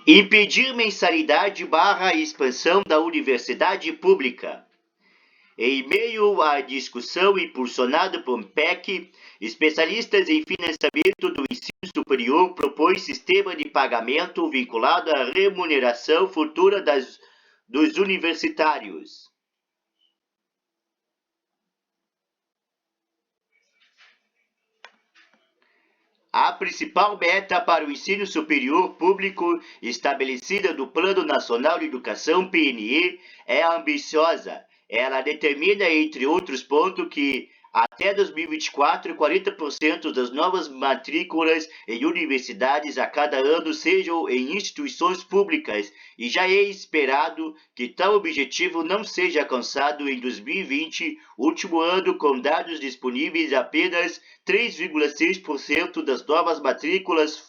Impedir mensalidade barra expansão da universidade pública. Em meio à discussão impulsionada por PEC, especialistas em financiamento do ensino superior propõem sistema de pagamento vinculado à remuneração futura dos universitários. A principal meta para o ensino superior público estabelecida no Plano Nacional de Educação PNE é ambiciosa. Ela determina, entre outros pontos, que até 2024, 40% das novas matrículas em universidades a cada ano sejam em instituições públicas, e já é esperado que tal objetivo não seja alcançado em 2020, último ano com dados disponíveis. Apenas 3,6% das novas matrículas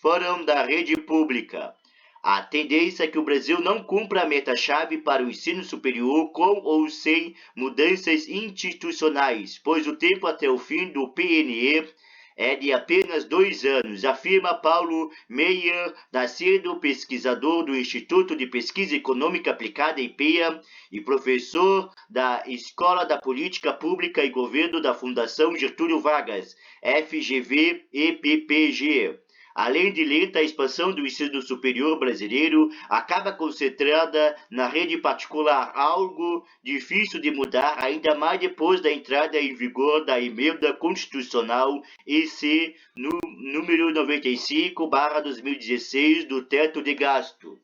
foram da rede pública. A tendência é que o Brasil não cumpra a meta-chave para o ensino superior com ou sem mudanças institucionais, pois o tempo até o fim do PNE é de apenas 2 anos, afirma Paulo Meyer, nascido pesquisador do Instituto de Pesquisa Econômica Aplicada, IPEA, e professor da Escola da Política Pública e Governo da Fundação Getúlio Vargas, FGV-EPPG. Além de lenta, a expansão do ensino superior brasileiro acaba concentrada na rede particular, algo difícil de mudar, ainda mais depois da entrada em vigor da Emenda Constitucional EC número 95/2016 do teto de gasto.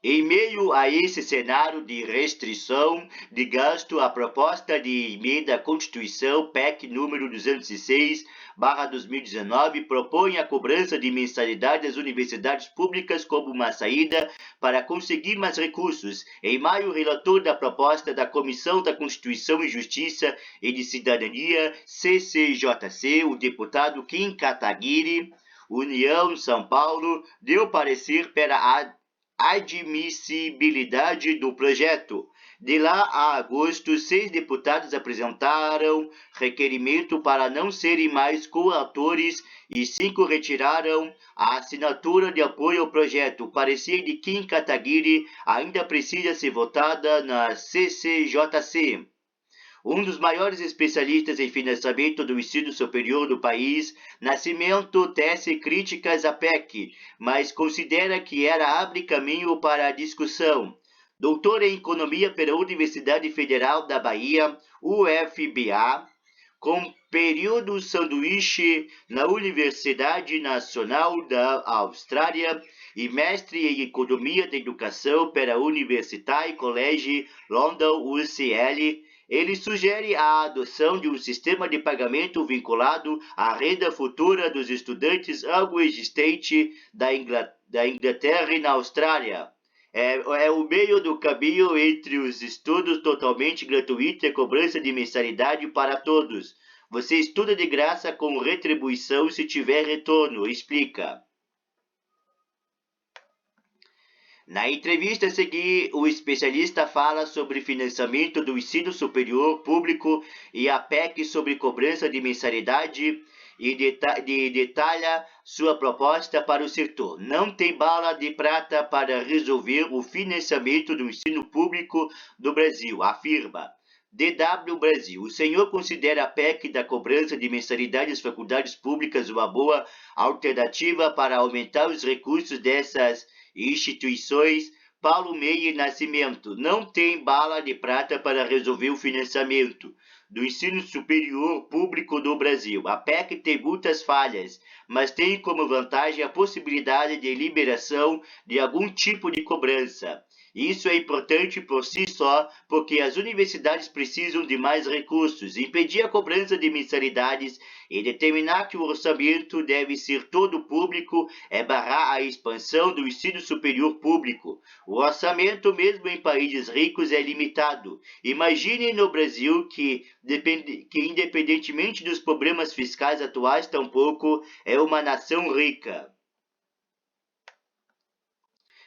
Em meio a esse cenário de restrição de gasto, a proposta de emenda à Constituição, PEC número 206/2019, propõe a cobrança de mensalidade das universidades públicas como uma saída para conseguir mais recursos. Em maio, o relator da proposta da Comissão da Constituição e Justiça e de Cidadania, CCJC, o deputado Kim Kataguiri, União São Paulo, deu parecer para a admissibilidade do projeto. De lá a agosto, 6 deputados apresentaram requerimento para não serem mais coautores e 5 retiraram a assinatura de apoio ao projeto. O parecer de Kim Kataguiri ainda precisa ser votada na CCJC. Um dos maiores especialistas em financiamento do ensino superior do país, Nascimento, tece críticas à PEC, mas considera que ela abre caminho para a discussão. Doutor em Economia pela Universidade Federal da Bahia, UFBA, com período sanduíche na Universidade Nacional da Austrália e mestre em Economia da Educação pela University College London, UCL, ele sugere a adoção de um sistema de pagamento vinculado à renda futura dos estudantes, algo existente da Inglaterra e na Austrália. É o meio do caminho entre os estudos totalmente gratuitos e a cobrança de mensalidade para todos. Você estuda de graça com retribuição se tiver retorno, explica. Na entrevista a seguir, o especialista fala sobre financiamento do ensino superior público e a PEC sobre cobrança de mensalidade e detalha sua proposta para o setor. Não tem bala de prata para resolver o financiamento do ensino público do Brasil, afirma. DW Brasil. O senhor considera a PEC da cobrança de mensalidade das faculdades públicas uma boa alternativa para aumentar os recursos dessas instituições? Paulo Meyer Nascimento. Não tem bala de prata para resolver o financiamento do ensino superior público do Brasil. A PEC tem muitas falhas, mas tem como vantagem a possibilidade de liberação de algum tipo de cobrança. Isso é importante por si só, porque as universidades precisam de mais recursos. Impedir a cobrança de mensalidades e determinar que o orçamento deve ser todo público é barrar a expansão do ensino superior público. O orçamento, mesmo em países ricos, é limitado. Imagine no Brasil que independentemente dos problemas fiscais atuais, tampouco é uma nação rica.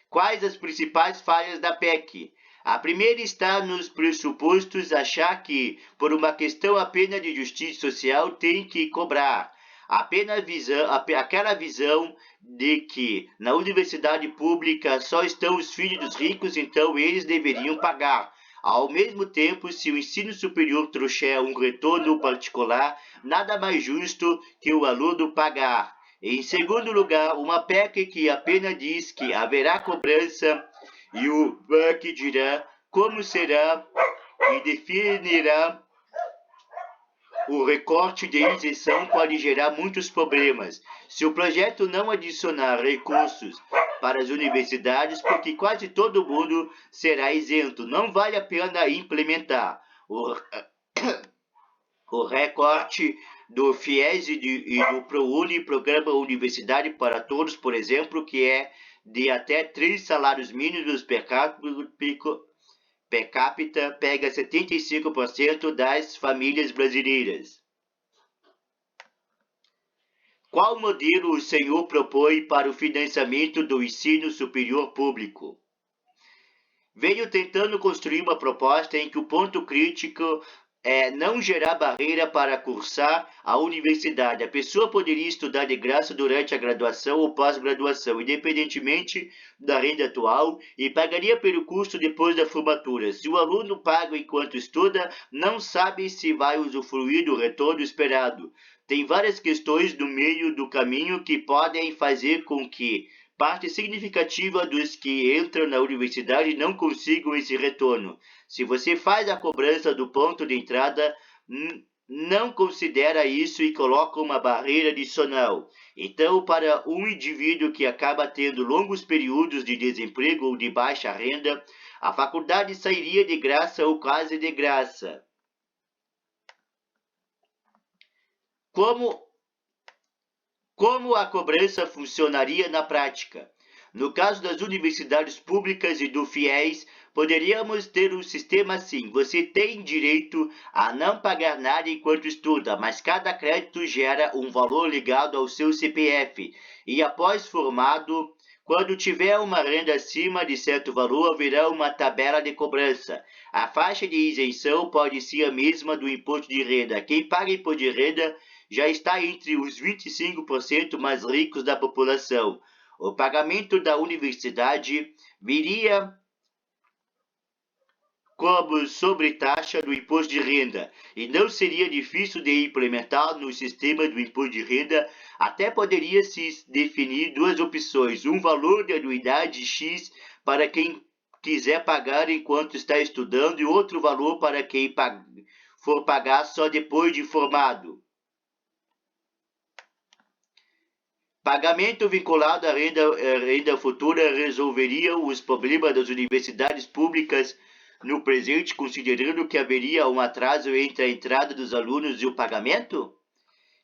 Quais as principais falhas da PEC? A primeira está nos pressupostos achar que, por uma questão apenas de justiça social, tem que cobrar. Aquela visão de que na universidade pública só estão os filhos dos ricos, então eles deveriam pagar. Ao mesmo tempo, se o ensino superior trouxer um retorno particular, nada mais justo que o aluno pagar. Em segundo lugar, uma PEC que apenas diz que haverá cobrança e o BAC dirá como será e definirá o recorte de isenção pode gerar muitos problemas. Se o projeto não adicionar recursos para as universidades, porque quase todo mundo será isento, não vale a pena implementar. O recorte do FIES e do ProUni, Programa Universidade para Todos, por exemplo, que é de até 3 salários mínimos per capita, pega 75% das famílias brasileiras. Qual modelo o senhor propõe para o financiamento do ensino superior público? Venho tentando construir uma proposta em que o ponto crítico é não gerar barreira para cursar a universidade. A pessoa poderia estudar de graça durante a graduação ou pós-graduação, independentemente da renda atual, e pagaria pelo curso depois da formatura. Se o aluno paga enquanto estuda, não sabe se vai usufruir do retorno esperado. Tem várias questões no meio do caminho que podem fazer com que parte significativa dos que entram na universidade não consigam esse retorno. Se você faz a cobrança do ponto de entrada, não considera isso e coloca uma barreira adicional. Então, para um indivíduo que acaba tendo longos períodos de desemprego ou de baixa renda, a faculdade sairia de graça ou quase de graça. Como a cobrança funcionaria na prática? No caso das universidades públicas e do FIES, poderíamos ter um sistema assim. Você tem direito a não pagar nada enquanto estuda, mas cada crédito gera um valor ligado ao seu CPF. E após formado, quando tiver uma renda acima de certo valor, haverá uma tabela de cobrança. A faixa de isenção pode ser a mesma do imposto de renda. Quem paga imposto de renda já está entre os 25% mais ricos da população. O pagamento da universidade viria como sobretaxa do imposto de renda e não seria difícil de implementar no sistema do imposto de renda. Até poderia se definir duas opções: um valor de anuidade X para quem quiser pagar enquanto está estudando e outro valor para quem for pagar só depois de formado. Pagamento vinculado à renda futura resolveria os problemas das universidades públicas no presente, considerando que haveria um atraso entre a entrada dos alunos e o pagamento?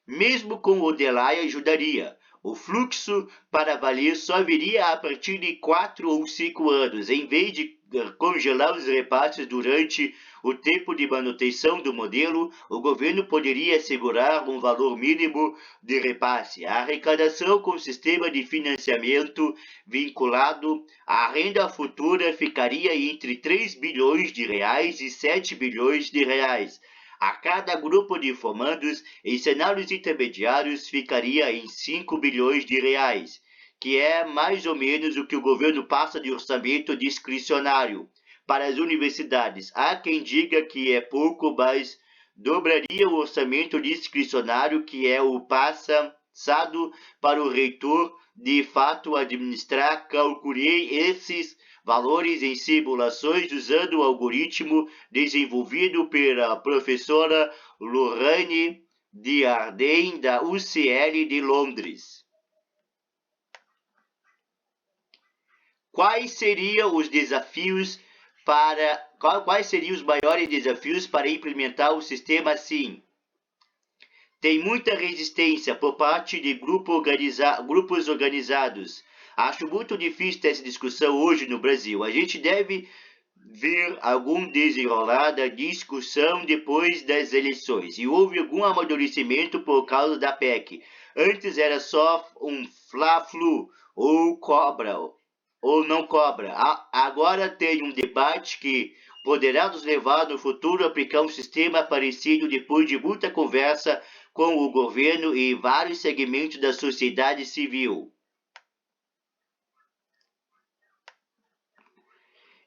Mesmo com o DELAI ajudaria. O fluxo para valer só viria a partir de 4 ou 5 anos, em vez de congelar os repasses durante o tempo de manutenção do modelo. O governo poderia assegurar um valor mínimo de repasse. A arrecadação com o sistema de financiamento vinculado à renda futura ficaria entre 3 bilhões de reais e 7 bilhões de reais. A cada grupo de formandos em cenários intermediários ficaria em 5 bilhões de reais, que é mais ou menos o que o governo passa de orçamento discricionário para as universidades. Há quem diga que é pouco, mas dobraria o orçamento discricionário que é o passado para o reitor de fato administrar. Calculei esses valores em simulações usando o algoritmo desenvolvido pela professora Lorraine Diardem, da UCL de Londres. Quais seriam os maiores desafios para implementar o sistema assim? Tem muita resistência por parte de grupos organizados. Acho muito difícil ter essa discussão hoje no Brasil. A gente deve ver algum desenrolar da discussão depois das eleições. E houve algum amadurecimento por causa da PEC. Antes era só um fla-flu ou cobra. ou não cobra. Agora tem um debate que poderá nos levar no futuro a aplicar um sistema parecido depois de muita conversa com o governo e vários segmentos da sociedade civil.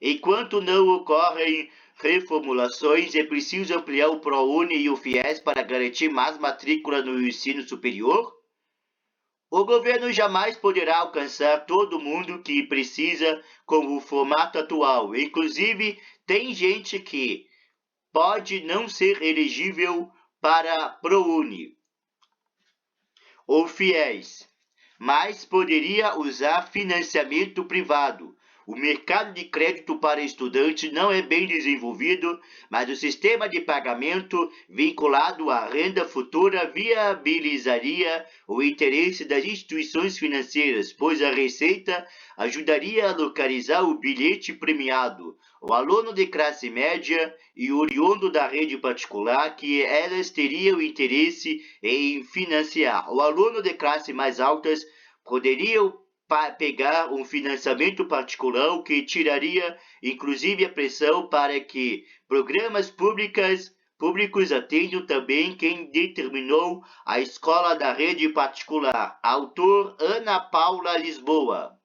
Enquanto não ocorrem reformulações, é preciso ampliar o ProUni e o FIES para garantir mais matrícula no ensino superior? O governo jamais poderá alcançar todo mundo que precisa com o formato atual. Inclusive, tem gente que pode não ser elegível para ProUni ou FIES, mas poderia usar financiamento privado. O mercado de crédito para estudantes não é bem desenvolvido, mas o sistema de pagamento vinculado à renda futura viabilizaria o interesse das instituições financeiras, pois a receita ajudaria a localizar o bilhete premiado, o aluno de classe média e o oriundo da rede particular, que elas teriam interesse em financiar. O aluno de classe mais altas poderiam pegar um financiamento particular, o que tiraria inclusive a pressão para que programas públicos atendam também quem determinou a escola da rede particular. Autor Ana Paula Lisboa.